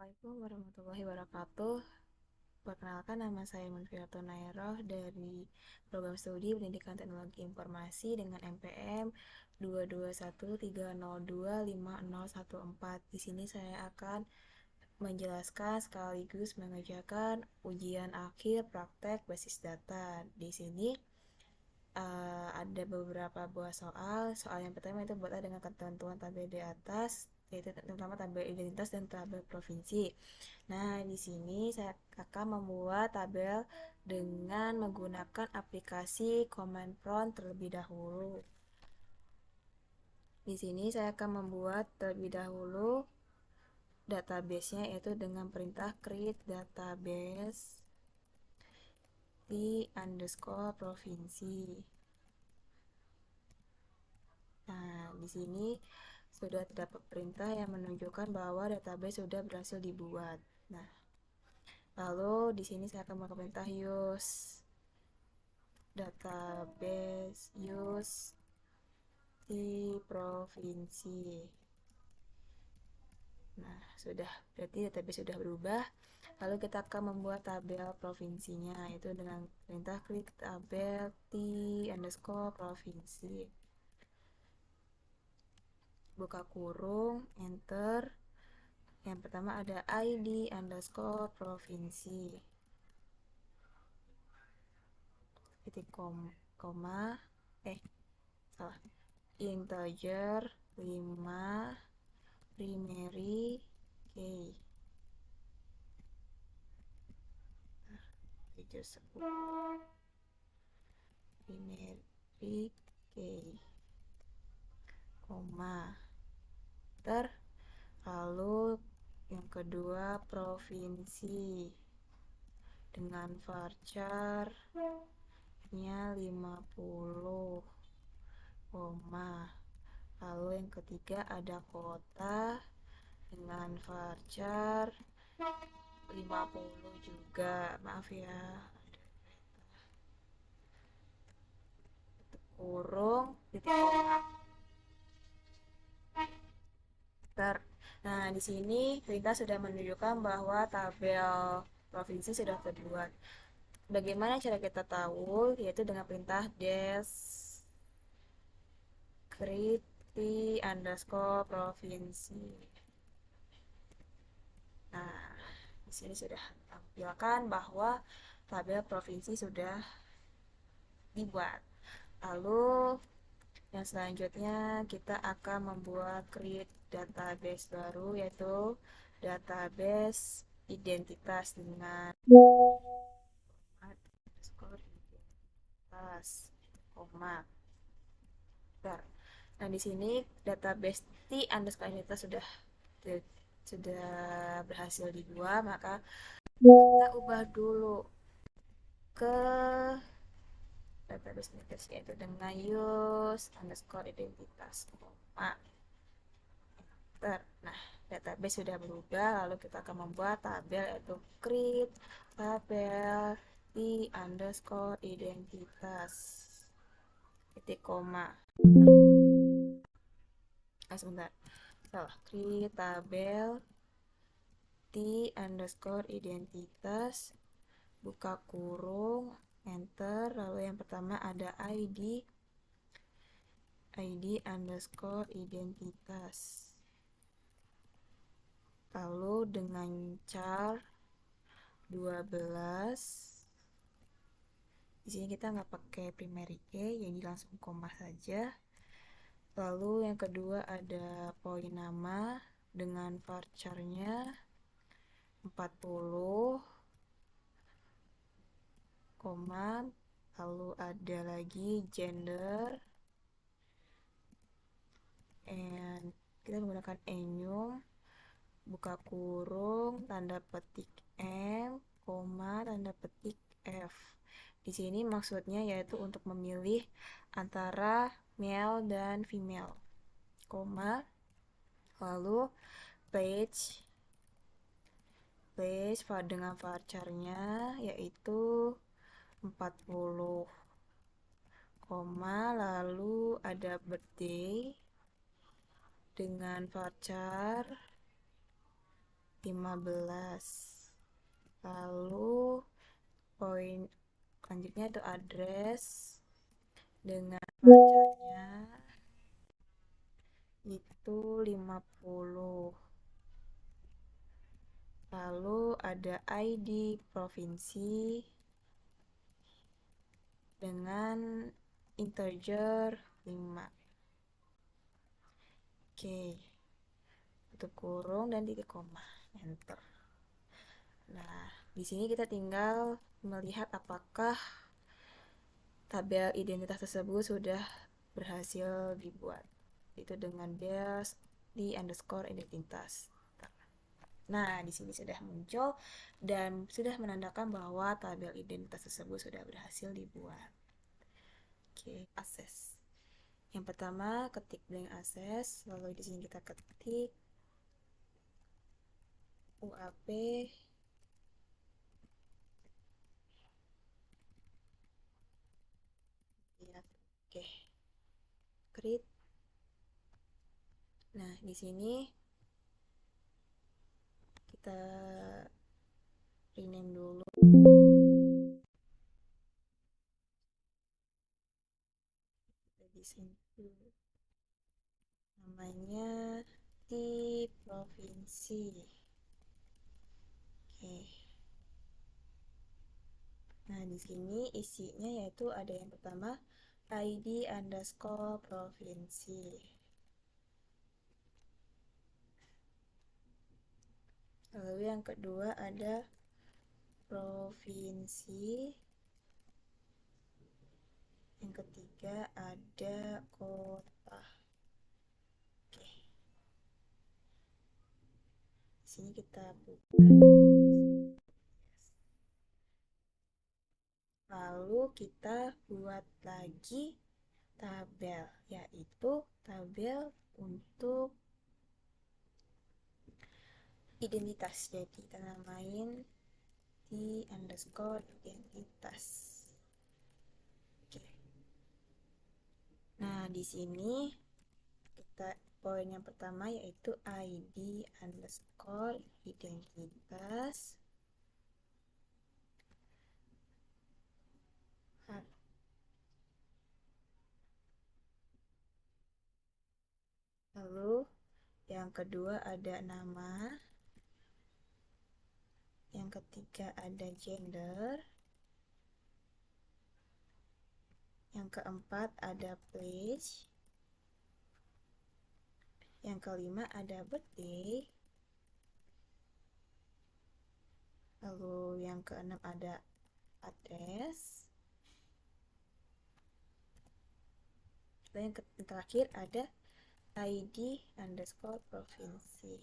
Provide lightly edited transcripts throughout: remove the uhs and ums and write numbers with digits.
Assalamualaikum warahmatullahi wabarakatuh. Perkenalkan, nama saya Munfiato Nairoh dari Program Studi Pendidikan Teknologi Informasi dengan NPM 22130250014. Di sini saya akan menjelaskan sekaligus mengerjakan ujian akhir praktek basis data. Di sini ada beberapa buah soal. Soal yang pertama itu berkaitan dengan ketentuan tabel di atas, yaitu terutama tabel identitas dan tabel provinsi. Nah, di sini saya akan membuat tabel dengan menggunakan aplikasi Command Prompt terlebih dahulu. Di sini saya akan membuat terlebih dahulu database-nya, yaitu dengan perintah create database di underscore provinsi. Nah, di sini sudah terdapat perintah yang menunjukkan bahwa database sudah berhasil dibuat. Nah, lalu di sini saya akan melakukan perintah use database use di provinsi. Nah, berarti database sudah berubah. Lalu kita akan membuat tabel provinsinya, yaitu dengan perintah klik tabel t underscore provinsi. Buka kurung, enter. Yang pertama ada ID underscore provinsi. Titik koma, salah. Integer 5 primary key. Integer 10 primary key, koma. Lalu yang kedua provinsi dengan varchar nya 50, koma. Lalu yang ketiga ada kota dengan varchar 50 juga. Maaf ya, kurung titik koma. Nah, di sini perintah sudah menunjukkan bahwa tabel provinsi sudah terbuat. Bagaimana cara kita tahu? Yaitu dengan perintah create underscore provinsi. Nah, di sini sudah tampilkan bahwa tabel provinsi sudah dibuat. Lalu yang selanjutnya kita akan membuat create database baru, yaitu database identitas dengan underscore identitas, koma. Nah, di sini database t underscore identitas sudah berhasil dibuat, maka kita ubah dulu ke database identitas, yaitu dengan use underscore identitas, koma. Nah, database sudah berubah. Lalu kita akan membuat tabel, yaitu create tabel di underscore identitas, titik koma. Sebentar, salah. Create tabel di underscore identitas, buka kurung, enter. Lalu yang pertama ada ID underscore identitas. Lalu dengan char 12. Di sini kita nggak pakai primary key, jadi langsung koma saja. Lalu yang kedua ada poin nama dengan varchar-nya 40, koma. Lalu ada lagi gender, and kita menggunakan enum, buka kurung, tanda petik M, koma, tanda petik F. Di sini maksudnya yaitu untuk memilih antara male dan female, koma. Lalu page dengan varchar-nya yaitu 40, koma. Lalu ada birthday dengan varchar 15. Lalu poin selanjutnya itu address dengan markernya itu 50. Lalu ada ID provinsi dengan integer 5. Oke, tutup kurung dan titik koma, enter. Nah, di sini kita tinggal melihat apakah tabel identitas tersebut sudah berhasil dibuat. Itu dengan dash di underscore identitas. Nah, di sini sudah muncul dan sudah menandakan bahwa tabel identitas tersebut sudah berhasil dibuat. Oke, akses. Yang pertama, ketik blank akses, lalu di sini kita ketik UAP ya. Oke, create. Nah, di sini kita rename dulu. Kita desain dulu. Namanya di provinsi. Oke. Nah, di sini isinya yaitu ada yang pertama ID underscore provinsi. Lalu yang kedua ada provinsi. Yang ketiga ada kota. Oke. Di sini kita buka. Lalu kita buat lagi tabel, yaitu tabel untuk identitas. Jadi kita namain di underscore identitas. Oke. Nah, di sini kita poin yang pertama yaitu ID underscore identitas. Lalu yang kedua ada nama. Yang ketiga ada gender. Yang keempat ada place. Yang kelima ada birthday. Lalu yang keenam ada address. Dan yang terakhir ada ID underscore provinsi.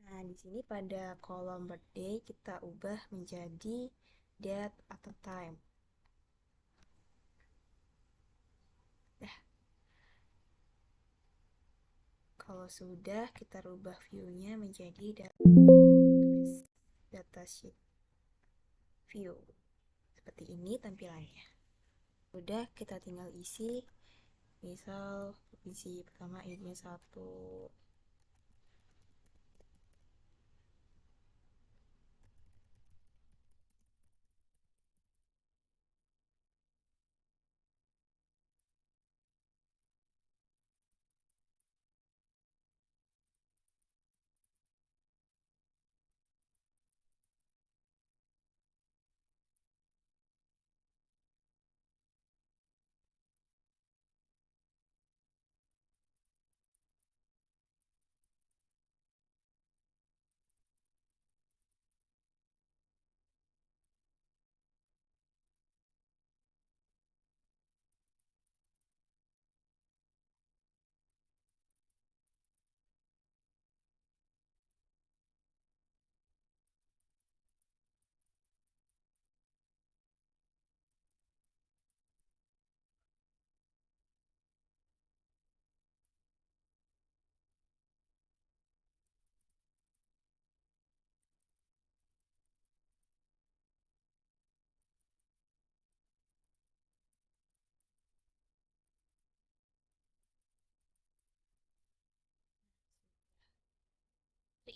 Nah, di sini pada kolom birthday kita ubah menjadi date atau time. Nah, kalau sudah kita rubah view-nya menjadi datasheet view. Seperti ini tampilannya. Udah, kita tinggal isi. Misal isi pertama ini 1.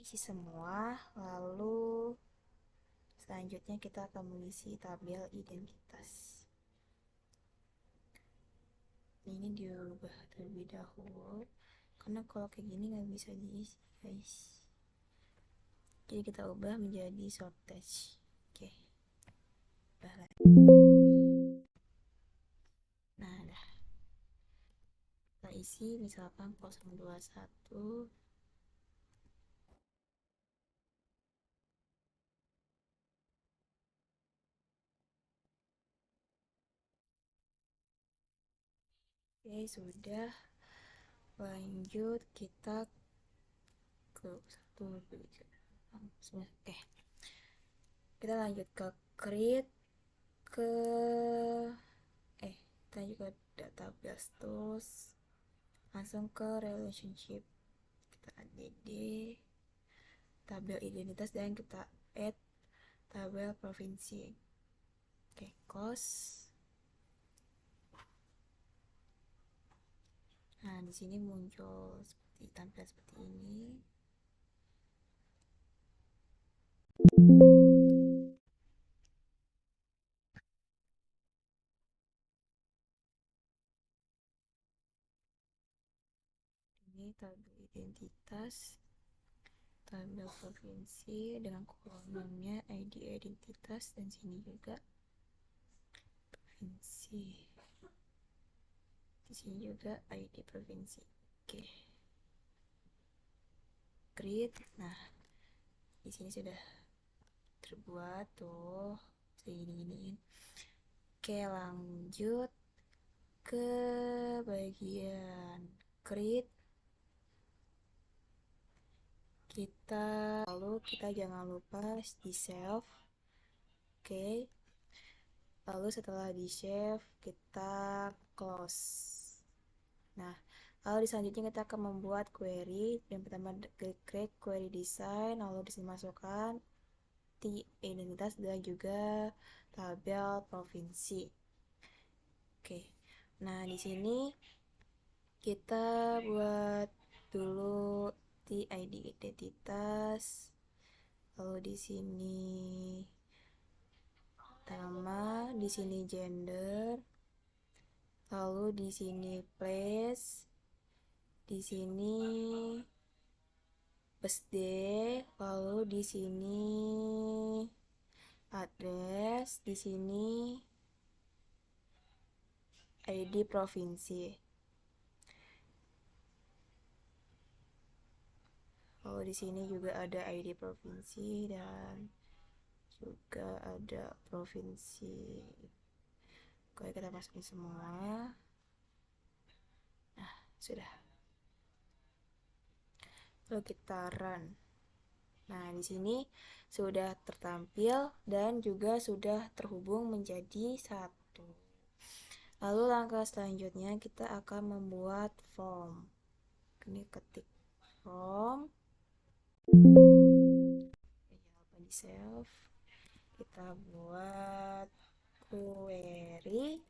isi semua, lalu selanjutnya kita akan mengisi tabel identitas. Ini diubah terlebih dahulu, karena kalau kayak gini nggak bisa diisi guys. Jadi kita ubah menjadi shortage. Oke, ubah lagi. Nah, dah. Kita isi misalkan 021. Oke, sudah. Lanjut kita ke satu tiga. Oke, kita lanjut ke create ke kita juga database, terus langsung ke relationship, kita add tabel identitas dan kita add tabel provinsi. Oke, cost. Nah, di sini muncul seperti tampil seperti ini. Ini tabel identitas, tabel provinsi dengan kolomnya ID identitas, dan sini juga provinsi. Di sini juga ID provinsi. Oke. Create. Nah, di sini sudah terbuat tuh segini-giniin. Oke, lanjut ke bagian create. Lalu kita jangan lupa di save. Oke, lalu setelah di save kita close. Nah, lalu selanjutnya kita akan membuat query. Yang pertama create query design, lalu disini masukkan identitas dan juga tabel provinsi. Oke, nah di sini kita buat dulu ID identitas, lalu di sini nama, di sini gender, lalu di sini place, di sini birthday, lalu di sini address, di sini ID provinsi. Lalu di sini juga ada ID provinsi dan juga ada provinsi. Oke, kita masukin semua. Nah, sudah. Lalu kita run. Nah, di sini sudah tertampil dan juga sudah terhubung menjadi satu. Lalu langkah selanjutnya kita akan membuat form. Ini ketik form. Jangan di save. Kita buat query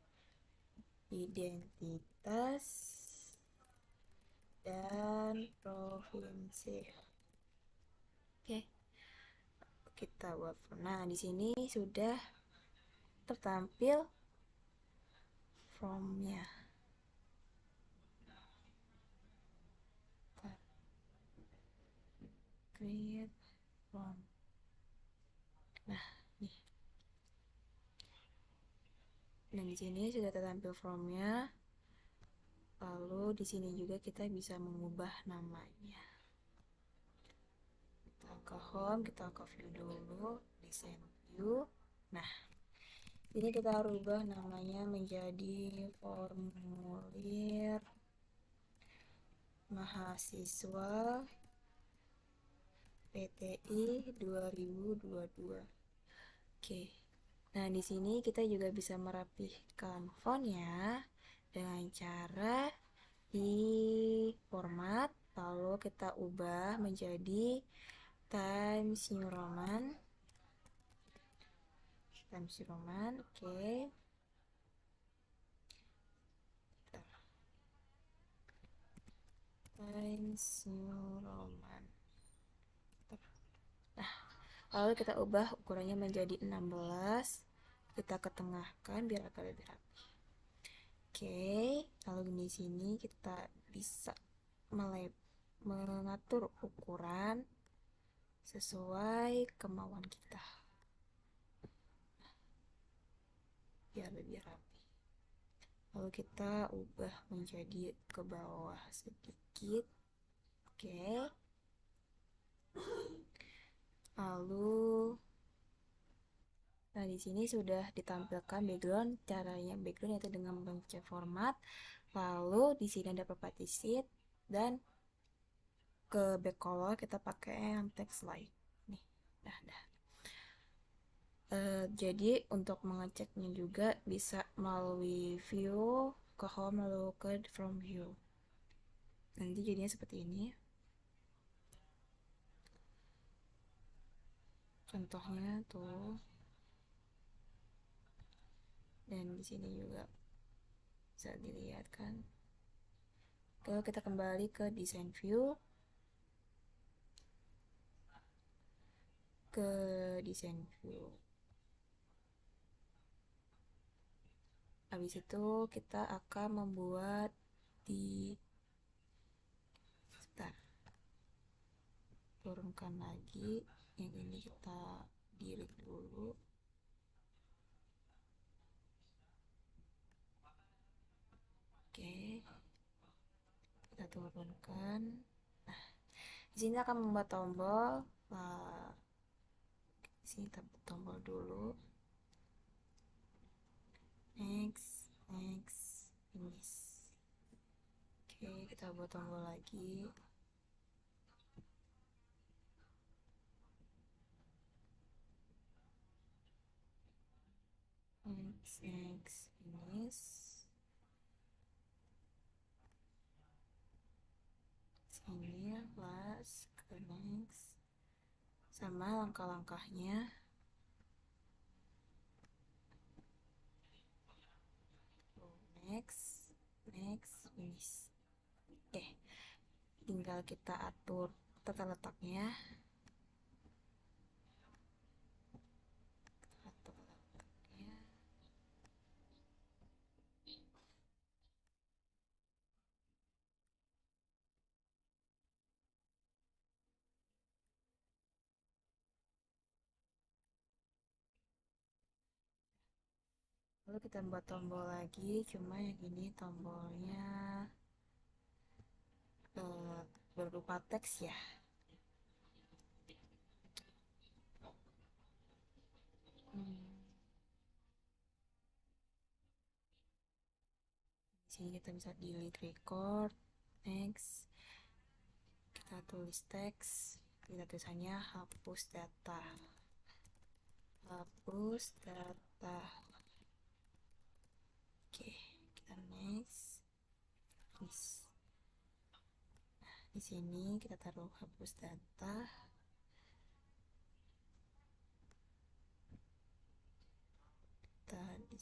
identitas dan provinsi. Oke, kita buat. Nah, di sini sudah tertampil formnya. Create form. Nah, nih. Nah, di sini sudah tertampil formnya. Lalu di sini juga kita bisa mengubah namanya. Kita ke home, kita ke view dulu, design view. Nah, ini kita rubah namanya menjadi formulir mahasiswa PTI 2022. Oke. Nah, di sini kita juga bisa merapihkan fontnya dengan cara di format, lalu kita ubah menjadi Times New Roman. Times New Roman, oke. Times New Roman. Kita Lalu kita ubah ukurannya menjadi 16. Kita ketengahkan biar agak lebih rapi. Oke, lalu di sini kita bisa mengatur ukuran sesuai kemauan kita biar lebih rapi. Lalu kita ubah menjadi ke bawah sedikit. Oke. Lalu nah di sini sudah ditampilkan background. Caranya background yaitu dengan mencet format. Lalu di sini ada property sheet dan ke back color kita pakai yang text light. Nih, dah. Jadi untuk mengeceknya juga bisa melalui view ke home lalu ke from view. Nanti jadinya seperti ini. Contohnya tuh. Dan di sini juga bisa dilihat kan. Kalau kita kembali ke design view, ke design view. Habis itu kita akan membuat di sebentar, turunkan lagi yang ini, kita delete dulu. Oke, kita turunkan. Nah, di sini akan membuat tombol. Nah, di sini kita buat tombol dulu. Next, finish. Oke, kita buat tombol lagi. Next, finish. Sini plus ke next. Sama langkah-langkahnya. Next, finish. Oke, tinggal kita atur tata letaknya. Lalu kita buat tombol lagi, cuma yang ini tombolnya berupa teks ya. Di sini kita bisa delete record, next. Kita tulis teks, kita tulisannya hapus data. Oke, kita next. Di sini kita taruh hapus data. Di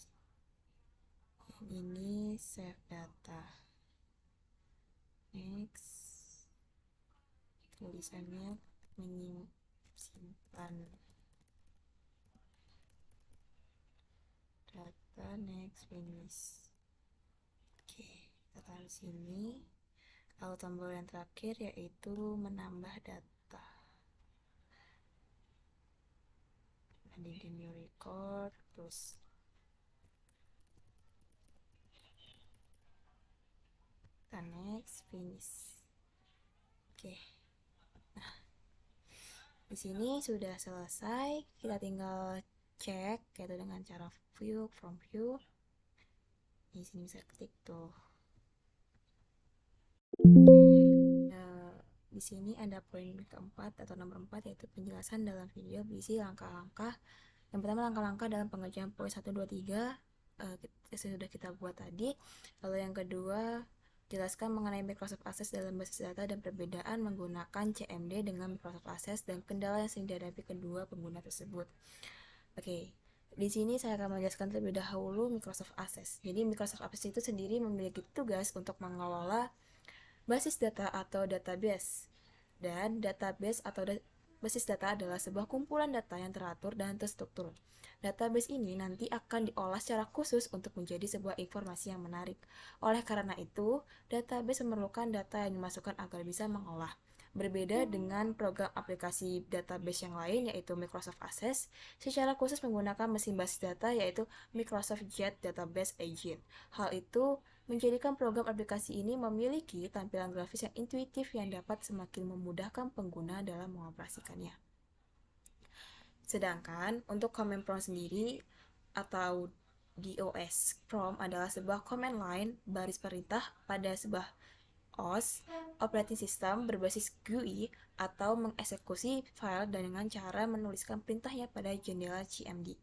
ini save data. Next, tulisannya menyimpan data. Next, finish. Oke, kita taruh sini. Lalu tombol yang terakhir yaitu menambah data. Nanti di new record, terus kita next, finish. Oke. Nah, di sini sudah selesai. Kita tinggal cek yaitu dengan cara view from view. Di sini bisa klik tuh. Di sini ada poin keempat atau nomor 4 yaitu penjelasan dalam video berisi langkah-langkah. Yang pertama langkah-langkah dalam pengerjaan poin 1, 2, 3 sudah kita buat tadi. Lalu yang kedua, jelaskan mengenai Microsoft Access dalam basis data dan perbedaan menggunakan CMD dengan Microsoft Access dan kendala yang sering dihadapi kedua pengguna tersebut. Oke, di sini saya akan menjelaskan terlebih dahulu Microsoft Access. Jadi Microsoft Access itu sendiri memiliki tugas untuk mengelola basis data atau database, dan database atau Basis data adalah sebuah kumpulan data yang teratur dan terstruktur. Database ini nanti akan diolah secara khusus untuk menjadi sebuah informasi yang menarik. Oleh karena itu, database memerlukan data yang dimasukkan agar bisa mengolah. Berbeda dengan program aplikasi database yang lain yaitu Microsoft Access, secara khusus menggunakan mesin basis data yaitu Microsoft Jet Database Engine. Hal itu menjadikan program aplikasi ini memiliki tampilan grafis yang intuitif yang dapat semakin memudahkan pengguna dalam mengoperasikannya. Sedangkan untuk command prompt sendiri atau DOS prompt adalah sebuah command line baris perintah pada sebuah OS operating system berbasis GUI atau mengeksekusi file dengan cara menuliskan perintahnya pada jendela CMD.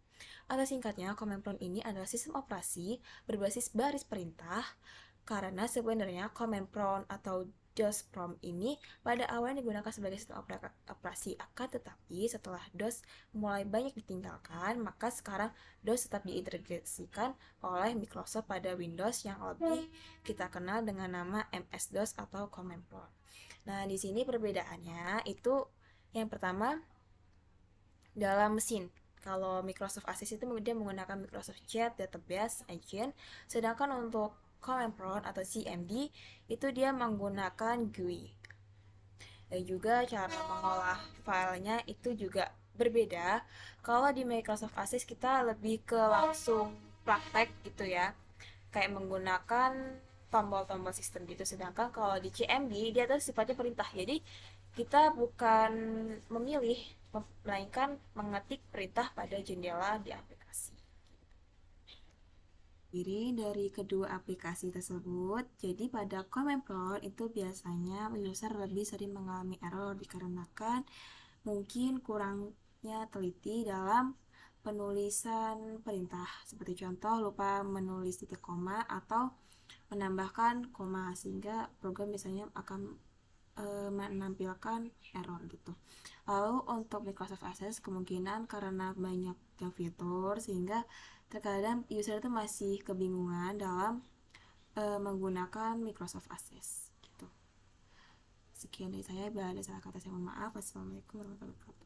Atau singkatnya, command prompt ini adalah sistem operasi berbasis baris perintah karena sebenarnya command prompt atau DOS prompt ini pada awalnya digunakan sebagai sistem operasi, akan tetapi setelah DOS mulai banyak ditinggalkan, maka sekarang DOS tetap diintegrasikan oleh Microsoft pada Windows yang lebih kita kenal dengan nama MS-DOS atau command prompt. Nah, di sini perbedaannya itu yang pertama dalam mesin. Kalau Microsoft Access itu dia menggunakan Microsoft Jet Database Engine, sedangkan untuk command prompt atau CMD itu dia menggunakan GUI. Dan juga cara mengolah filenya itu juga berbeda. Kalau di Microsoft Access kita lebih ke langsung praktek gitu ya, kayak menggunakan tombol-tombol sistem gitu. Sedangkan kalau di CMD dia tuh sifatnya perintah. Jadi kita bukan memilih, melainkan mengetik perintah pada jendela di aplikasi. Diri dari kedua aplikasi tersebut, jadi pada command prompt itu biasanya user lebih sering mengalami error dikarenakan mungkin kurangnya teliti dalam penulisan perintah. Seperti contoh lupa menulis titik koma atau menambahkan koma sehingga program biasanya akan menampilkan error gitu. Lalu untuk Microsoft Access kemungkinan karena banyaknya fitur sehingga terkadang user itu masih kebingungan dalam menggunakan Microsoft Access gitu. Sekian dari saya, bila ada salah kata saya mohon maaf. Wassalamualaikum warahmatullahi wabarakatuh.